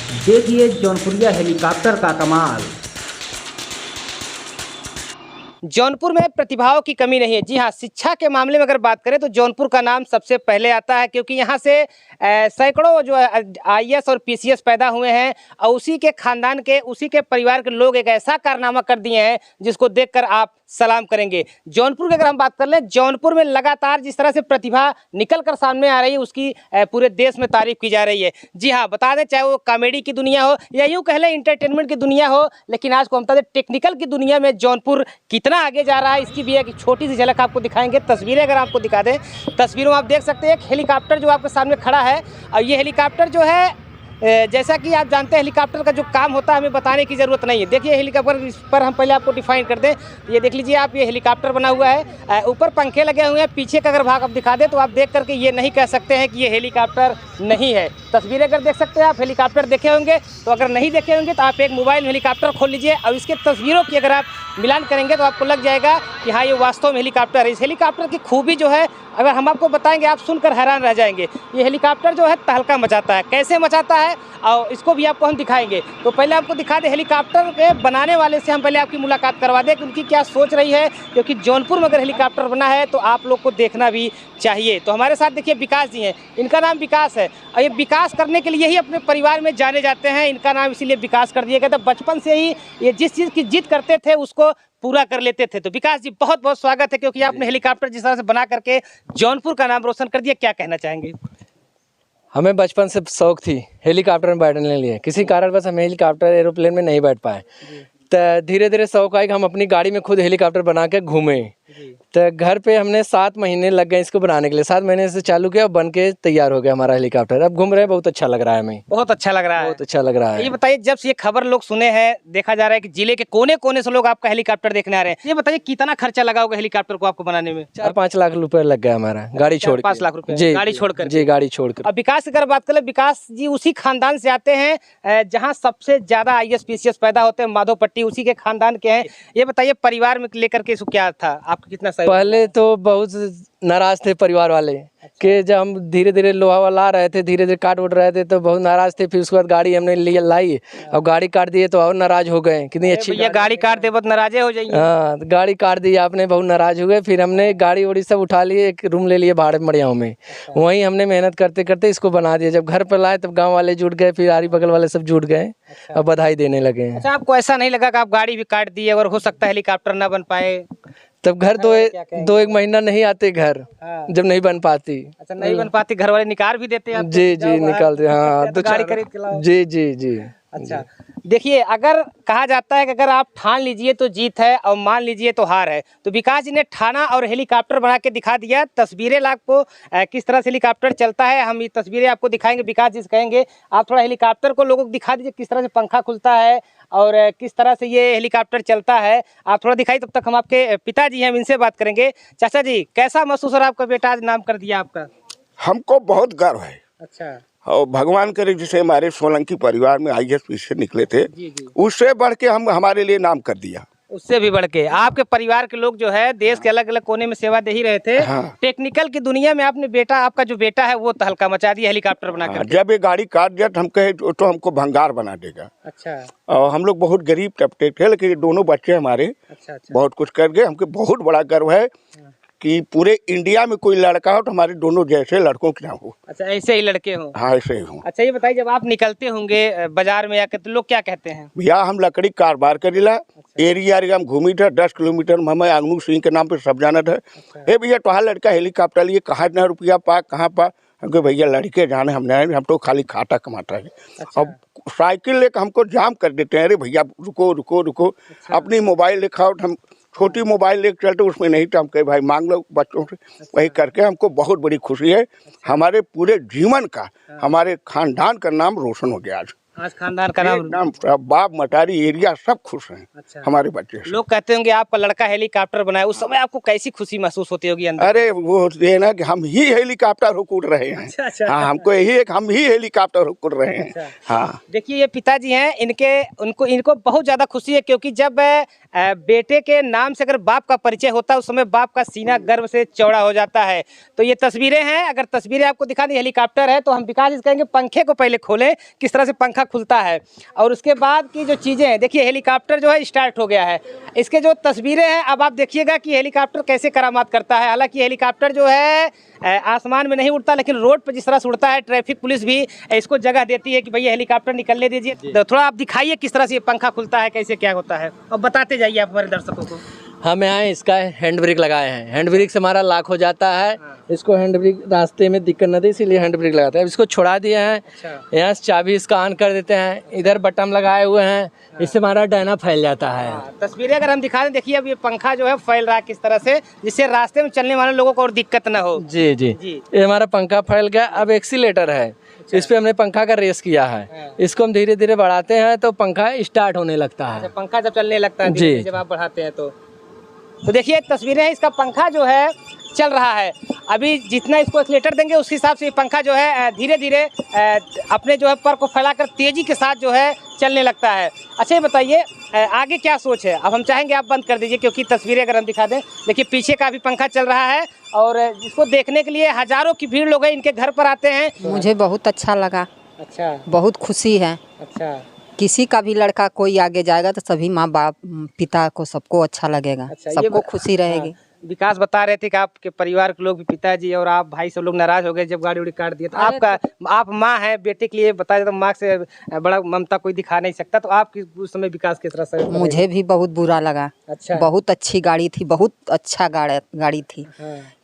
देखिए जौनपुरिया हेलीकॉप्टर का कमाल। जौनपुर में प्रतिभाओं की कमी नहीं है। जी हाँ, शिक्षा के मामले में अगर बात करें तो जौनपुर का नाम सबसे पहले आता है, क्योंकि यहाँ से सैकड़ों जो आईएएस और पीसीएस पैदा हुए हैं और उसी के खानदान के, उसी के परिवार के लोग एक ऐसा कारनामा कर दिए हैं जिसको देखकर आप सलाम करेंगे। जौनपुर की अगर हम बात कर लें, जौनपुर में लगातार जिस तरह से प्रतिभा निकल कर सामने आ रही है उसकी पूरे देश में तारीफ की जा रही है। जी हाँ, बता दें चाहे वो कॉमेडी की दुनिया हो या यूँ कह लें इंटरटेनमेंट की दुनिया हो, लेकिन आज को हम बता दें टेक्निकल की दुनिया में जौनपुर कितना आगे जा रहा है इसकी भी एक छोटी सी झलक आपको दिखाएंगे। तस्वीरें अगर आपको दिखा दें, तस्वीरों में आप देख सकते हैं एक हेलीकॉप्टर जो आपके सामने खड़ा है। और ये हेलीकॉप्टर जो है जैसा कि आप जानते हैं हेलीकॉप्टर का जो काम होता है हमें बताने की ज़रूरत नहीं है। देखिए हेलीकॉप्टर, इस पर हम पहले आपको डिफाइन कर दें। ये देख लीजिए आप, ये हेलीकॉप्टर बना हुआ है, ऊपर पंखे लगे हुए हैं। पीछे का अगर भाग आप दिखा दें तो आप देख करके ये नहीं कह सकते हैं कि ये हेलीकॉप्टर नहीं है। तस्वीरें अगर देख सकते हैं आप, हेलीकॉप्टर देखे होंगे, तो अगर नहीं देखे होंगे तो आप एक मोबाइल में हेलीकॉप्टर खोल लीजिए और इसके तस्वीरों की अगर आप मिलान करेंगे तो आपको लग जाएगा कि हाँ ये वास्तव में हेलीकॉप्टर है। इस हेलीकॉप्टर की खूबी जो है अगर हम आपको बताएंगे आप सुनकर हैरान रह जाएंगे। ये हेलीकॉप्टर जो है तहलका मचाता है। कैसे मचाता है और इसको भी आपको हम दिखाएंगे। तो पहले आपको दिखा दें हेलीकॉप्टर के बनाने वाले से हम पहले आपकी मुलाकात करवा दें कि उनकी क्या सोच रही है, क्योंकि जौनपुर में अगर हेलीकॉप्टर बना है तो आप लोग को देखना भी चाहिए। तो हमारे साथ देखिए विकास जी हैं, इनका नाम विकास है और ये विकास करने के लिए ही अपने परिवार में जाने जाते हैं। इनका नाम इसीलिए विकास कर दिया गया था। बचपन से ही ये जिस चीज़ की जिद करते थे उसको पूरा कर लेते थे। तो विकास जी बहुत बहुत स्वागत है, क्योंकि आपने हेलीकॉप्टर जिस तरह से बना करके जौनपुर का नाम रोशन कर दिया, क्या कहना चाहेंगे? हमें बचपन से शौक थी हेलीकॉप्टर में बैठने के लिए। किसी कारणवश हम हेलीकॉप्टर एरोप्लेन में नहीं बैठ पाए, तो धीरे धीरे शौक आई कि हम अपनी गाड़ी में खुद हेलीकॉप्टर बना के घूमें। तो घर पे हमने 7 महीने लग गए इसको बनाने के लिए। 7 महीने से चालू किया और बन के तैयार हो गया हमारा हेलीकॉप्टर। अब घूम रहे हैं, बहुत अच्छा लग रहा है हमें। बहुत अच्छा लग रहा है, बहुत अच्छा लग रहा है। ये बताइए, जब से ये खबर लोग सुने हैं, देखा जा रहा है कि जिले के कोने कोने से लोग आपका हेलीकॉप्टर देखने आ रहे हैं। ये बताइए कितना खर्चा लगा होगा हेलीकॉप्टर को आपको बनाने में? 4-5 लाख रुपए लग गया हमारा गाड़ी छोड़ 5 लाख रुपए जी, गाड़ी छोड़कर। जी गाड़ी छोड़कर। अब विकास की अगर बात करें, विकास जी उसी खानदान से आते हैं जहां सबसे ज्यादा आईएएस पीसीएस पैदा होते हैं, माधोपट्टी उसी के खानदान के हैं। ये बताइए परिवार में लेकर के इसको क्या था, आपको कितना सहयोग? पहले तो बहुत नाराज थे परिवार वाले कि जब हम धीरे धीरे लोहा वाला ला रहे थे, धीरे धीरे काट उठ रहे थे तो बहुत नाराज थे। फिर उसके बाद गाड़ी हमने लाई और गाड़ी काट दिए तो और नाराज हो गए। कितनी अच्छी भैया गाड़ी काट दे, बहुत नाराजे हो जाएंगे। हाँ, गाड़ी काट दी आपने, बहुत नाराज हुए। फिर हमने गाड़ी उड़ी सब उठा लिए, एक रूम ले लिए भाड़े मड़ियाओं में। वहीं हमने मेहनत करते करते इसको बना दिया। जब घर पर लाए तब गाँव वाले जुट गए, फिर आरी बगल वाले सब जुट गए और बधाई देने लगे। अच्छा, आपको ऐसा नहीं लगा कि आप गाड़ी भी काट दिए और हो सकता है हेलीकॉप्टर ना बन पाए? तब घर 2-1 महीना नहीं आते घर, जब नहीं बन पाती। अच्छा, नहीं बन पाती, घर वाले निकाल भी देते हैं? जी जी निकालते, हाँ। गाड़ी खरीद के लाओ। जी जी जी। अच्छा, देखिए अगर कहा जाता है कि अगर आप ठान लीजिए तो जीत है और मान लीजिए तो हार है, तो विकास जी ने ठाना और हेलीकॉप्टर बना के दिखा दिया। तस्वीरें आपको किस तरह से हेलीकॉप्टर चलता है हम ये तस्वीरें आपको दिखाएंगे। विकास जी से कहेंगे आप थोड़ा हेलीकॉप्टर को लोगों को दिखा दीजिए, किस तरह से पंखा खुलता है और किस तरह से ये हेलीकॉप्टर चलता है, आप थोड़ा दिखाइए। तब तक हम आपके पिताजी हैं, हम इनसे बात करेंगे। चाचा जी, कैसा महसूस हो रहा है, आपका बेटा आज नाम कर दिया आपका? हमको बहुत गर्व है। अच्छा, और भगवान करे जिसे हमारे सोलंकी परिवार में आईएएस पीसीएस निकले थे, जी जी, उससे बढ़ के हमारे लिए नाम कर दिया। उससे भी बढ़ के आपके परिवार के लोग जो है देश के अलग अलग कोने में सेवा दे ही रहे थे। हाँ। टेक्निकल की दुनिया में आपने बेटा, आपका जो बेटा है वो तहलका मचा दिया हेलीकॉप्टर बना कर। जब ये गाड़ी काट दिया तो हम कहे तो हमको भंगार बना देगा। अच्छा और हम लोग बहुत गरीब तबके थे, लेकिन ये दोनों बच्चे हमारे अच्छा अच्छा, बहुत कुछ कर गए। हमको बहुत बड़ा गर्व है कि पूरे इंडिया में कोई लड़का हो तो हमारे दोनों जैसे लड़कों की ना हो। अच्छा ऐसे ही लड़के हो? हाँ, ऐसे ही हूँ। अच्छा, ये बताइए जब आप निकलते होंगे बाजार में आकर तो लोग क्या कहते हैं? भैया हम लकड़ी कारोबार करीला, एरिया हम घूमी था 10 किलोमीटर में। हमें आंगनू सिंह के नाम पे सब जाना था। हे भैया तुहार लड़का हेलीकॉप्टर लिए कहाँ इतना रुपया पा, कहाँ पा? हमको भैया लड़के जाने हम तो खाली खाता कमाता है। अब साइकिल लेकर हमको जाम कर देते हैं, अरे भैया रुको रुको रुको। अपनी मोबाइल दिखाओ, हम छोटी मोबाइल लेकर चलते, उसमें नहीं तो हम कहे भाई मांग लो बच्चों से। वही करके हमको बहुत बड़ी खुशी है। हमारे पूरे जीवन का, हमारे खानदान का नाम रोशन हो गया। आज खानदान का नाम एकदम बाप मटारी एरिया सब खुश हैं। अच्छा, हमारे बच्चे से। लोग कहते होंगे आपका लड़का हेलीकॉप्टर बनाया, उस समय आपको कैसी खुशी महसूस होती होगी अंदर? अरे वो ये ना कि हम ही हेलीकॉप्टर हो उड़ रहे हैं। अच्छा, अच्छा, हाँ, हमको यही एक हम ही हेलीकॉप्टर हो उड़ रहे हैं। अच्छा। हाँ, देखिए ये पिताजी हैं, इनको बहुत ज़्यादा खुशी है, क्योंकि जब बेटे के नाम से अगर बाप का परिचय होता है उस समय बाप का सीना गर्व से चौड़ा हो जाता है। तो ये तस्वीरें हैं, अगर तस्वीरें आपको दिखा दी, हेलीकॉप्टर है तो हम विकास जी कहेंगे पंखे को पहले खोलें, किस तरह से पंखा खुलता है और उसके बाद की जो चीज़ें हैं, देखिए हेलीकॉप्टर जो है स्टार्ट हो गया है। इसके जो तस्वीरें हैं अब आप देखिएगा कि हेलीकॉप्टर कैसे करामात करता है। हालांकि हेलीकॉप्टर जो है आसमान में नहीं उड़ता, लेकिन रोड पर जिस तरह से उड़ता है, ट्रैफिक पुलिस भी इसको जगह देती है कि भैया हेलीकॉप्टर निकलने दीजिए। तो थोड़ा आप दिखाइए किस तरह से ये पंखा खुलता है, कैसे क्या होता है, और बताते जाइए आप हमारे दर्शकों को। हम यहाँ इसका हैंड ब्रेक लगाए हैं, हैंड ब्रेक से हमारा लॉक हो जाता है। इसको हैंड ब्रेक रास्ते में दिक्कत न थी, इसीलिए हैंड ब्रेक लगाते हैं। इसको छुड़ा दिए हैं, यहाँ से चाबी इसका ऑन कर देते हैं, इधर बटन लगाए हुए हैं, इससे हमारा डायना फैल जाता है। तस्वीरें अगर हम दिखा दें, देखिए अब ये पंखा जो है फैल रहा है किस तरह से, जिससे रास्ते में चलने वाले लोगों को और दिक्कत ना हो। जी जी, ये हमारा पंखा फैल गया। अब एक्सीलेटर है, इस पे हमने पंखा का रेस किया है, इसको हम धीरे धीरे बढ़ाते हैं तो पंखा स्टार्ट होने लगता है। पंखा जब चलने लगता है जी, जब आप बढ़ाते हैं तो देखिए तस्वीरें हैं, इसका पंखा जो है चल रहा है। अभी जितना इसको एक्सीलेटर देंगे उस हिसाब से ये पंखा जो है धीरे धीरे अपने जो है पर को फैलाकर तेजी के साथ जो है चलने लगता है। अच्छा ये बताइए आगे क्या सोच है? अब हम चाहेंगे आप बंद कर दीजिए, क्योंकि तस्वीरें अगर हम दिखा दें, देखिए पीछे का भी पंखा चल रहा है और इसको देखने के लिए हजारों की भीड़ लोग इनके घर पर आते हैं। मुझे बहुत अच्छा लगा। अच्छा, बहुत खुशी है। अच्छा, किसी का भी लड़का कोई आगे जाएगा तो सभी माँ बाप पिता को सबको अच्छा लगेगा। अच्छा, सबको खुशी रहेगी। विकास बता रहे थे कि आपके परिवार के लोग भी, पिताजी और आप भाई सब लोग नाराज हो गए जब गाड़ी उड़ी काट दिया। तो आप माँ हैं, बेटे के लिए बताया तो माँ से बड़ा ममता कोई दिखा नहीं सकता। तो आपकी उस समय विकास किस तरह से? मुझे भी बहुत बुरा लगा। अच्छा, बहुत अच्छी गाड़ी थी, बहुत अच्छा गाड़ी थी।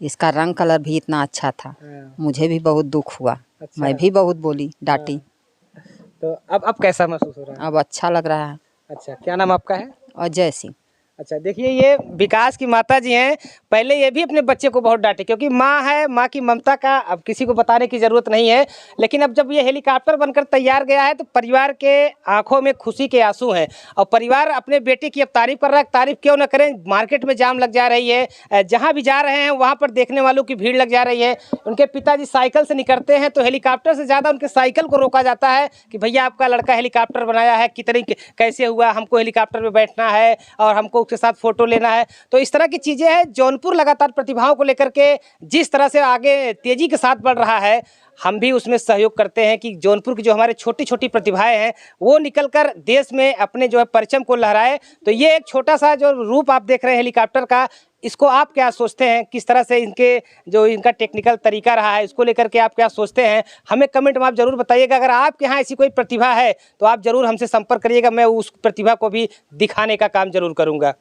इसका रंग कलर भी इतना अच्छा था। मुझे भी बहुत दुख हुआ। मैं भी बहुत बोली, डांटी। तो अब कैसा महसूस हो रहा है? अब अच्छा लग रहा है। अच्छा, क्या नाम आपका है? अजय सिंह। अच्छा, देखिए ये विकास की माता जी हैं। पहले ये भी अपने बच्चे को बहुत डांटे, क्योंकि माँ है, माँ की ममता का अब किसी को बताने की ज़रूरत नहीं है। लेकिन अब जब ये हेलीकॉप्टर बनकर तैयार गया है तो परिवार के आंखों में खुशी के आंसू हैं और परिवार अपने बेटे की अब तारीफ कर रहा है। तारीफ क्यों न करें, मार्केट में जाम लग जा रही है, जहाँ भी जा रहे हैं वहाँ पर देखने वालों की भीड़ लग जा रही है। उनके पिताजी साइकिल से निकलते हैं तो हेलीकॉप्टर से ज़्यादा उनके साइकिल को रोका जाता है कि भैया आपका लड़का हेलीकॉप्टर बनाया है, कितनी कैसे हुआ, हमको हेलीकॉप्टर में बैठना है और हमको उसके साथ फोटो लेना है। तो इस तरह की चीज़ें हैं। जौनपुर लगातार प्रतिभाओं को लेकर के जिस तरह से आगे तेज़ी के साथ बढ़ रहा है, हम भी उसमें सहयोग करते हैं कि जौनपुर की जो हमारे छोटी छोटी प्रतिभाएं हैं वो निकलकर देश में अपने जो है परचम को लहराए। तो ये एक छोटा सा जो रूप आप देख रहे हैं हेलीकॉप्टर का, इसको आप क्या सोचते हैं? किस तरह से इनका टेक्निकल तरीका रहा है, इसको लेकर के आप क्या सोचते हैं? हमें कमेंट में आप ज़रूर बताइएगा। अगर आपके यहाँ ऐसी कोई प्रतिभा है तो आप ज़रूर हमसे संपर्क करिएगा, मैं उस प्रतिभा को भी दिखाने का काम ज़रूर करूँगा।